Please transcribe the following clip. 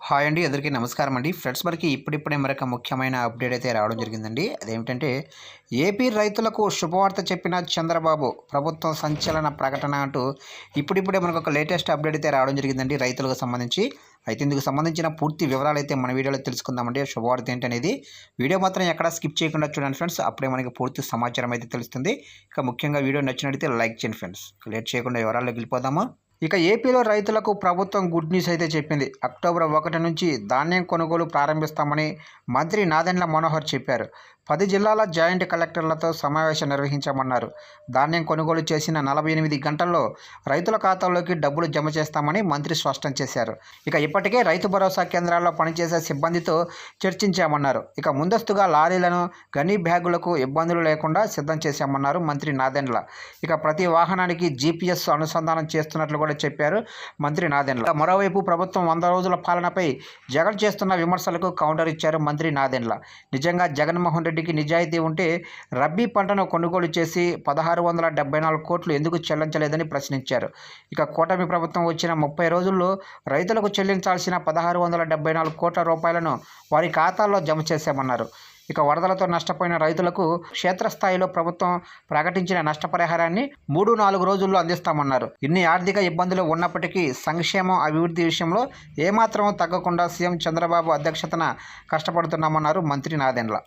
Hi అండి, అందరికీ నమస్కారం అండి. ఫ్రెండ్స్, మనకి ఇప్పుడిప్పుడే మరొక ముఖ్యమైన అప్డేట్ అయితే రావడం జరిగిందండి. అదేమిటంటే ఏపీ రైతులకు శుభవార్త చెప్పిన చంద్రబాబు, ప్రభుత్వం సంచలన ప్రకటన అంటూ ఇప్పుడిప్పుడే మనకు ఒక లేటెస్ట్ అప్డేట్ అయితే రావడం జరిగిందండి రైతులకు సంబంధించి. అయితే ఇందుకు సంబంధించిన పూర్తి వివరాలు అయితే మన వీడియోలో తెలుసుకుందామండి. శుభవార్త ఏంటనేది వీడియో మాత్రం ఎక్కడా స్కిప్ చేయకుండా చూడండి ఫ్రెండ్స్. అప్పుడే మనకి పూర్తి సమాచారం అయితే తెలుస్తుంది. ఇక ముఖ్యంగా వీడియో నచ్చినట్లయితే లైక్ చేయండి ఫ్రెండ్స్. లేట్ చేయకుండా వివరాల్లోకి వెళ్ళిపోదాము. ఇక ఏపీలో రైతులకు ప్రభుత్వం గుడ్ న్యూస్ అయితే చెప్పింది. అక్టోబర్ 1 నుంచి ధాన్యం కొనుగోలు ప్రారంభిస్తామని మంత్రి నాదెండ్ల మనోహర్ చెప్పారు. 10 జిల్లాల జాయింట్ కలెక్టర్లతో సమావేశం నిర్వహించామన్నారు. ధాన్యం కొనుగోలు చేసిన 48 గంటల్లో రైతుల ఖాతాల్లోకి డబ్బులు జమ చేస్తామని మంత్రి స్పష్టం చేశారు. ఇక ఇప్పటికే రైతు భరోసా కేంద్రాల్లో పనిచేసే సిబ్బందితో చర్చించామన్నారు. ఇక ముందస్తుగా లారీలను గనీ బ్యాగులకు ఇబ్బందులు లేకుండా సిద్ధం చేశామన్నారు మంత్రి నాదెండ్ల. ఇక ప్రతి వాహనానికి జీపీఎస్ అనుసంధానం చేస్తున్నట్లు కూడా చెప్పారు మంత్రి నాదెండ్ల. మరోవైపు ప్రభుత్వం 100 రోజుల పాలనపై జగన్ చేస్తున్న విమర్శలకు కౌంటర్ ఇచ్చారు మంత్రి నాదెండ్ల. నిజంగా జగన్మోహన్ రెడ్డికి నిజాయితీ ఉంటే రబీ పంటను కొనుగోలు చేసి 1674 కోట్లు ఎందుకు చెల్లించలేదని ప్రశ్నించారు. ఇక కూటమి ప్రభుత్వం వచ్చిన 30 రోజుల్లో రైతులకు చెల్లించాల్సిన 1674 కోట్ల రూపాయలను వారి ఖాతాల్లో జమ చేశామన్నారు. ఇక వరదలతో నష్టపోయిన రైతులకు క్షేత్రస్థాయిలో ప్రభుత్వం ప్రకటించిన నష్టపరిహారాన్ని 3-4 రోజుల్లో అందిస్తామన్నారు. ఇన్ని ఆర్థిక ఇబ్బందులు ఉన్నప్పటికీ సంక్షేమం, అభివృద్ధి విషయంలో ఏమాత్రం తగ్గకుండా సీఎం చంద్రబాబు అధ్యక్షతన కష్టపడుతున్నామన్నారు మంత్రి నాదెండ్ల.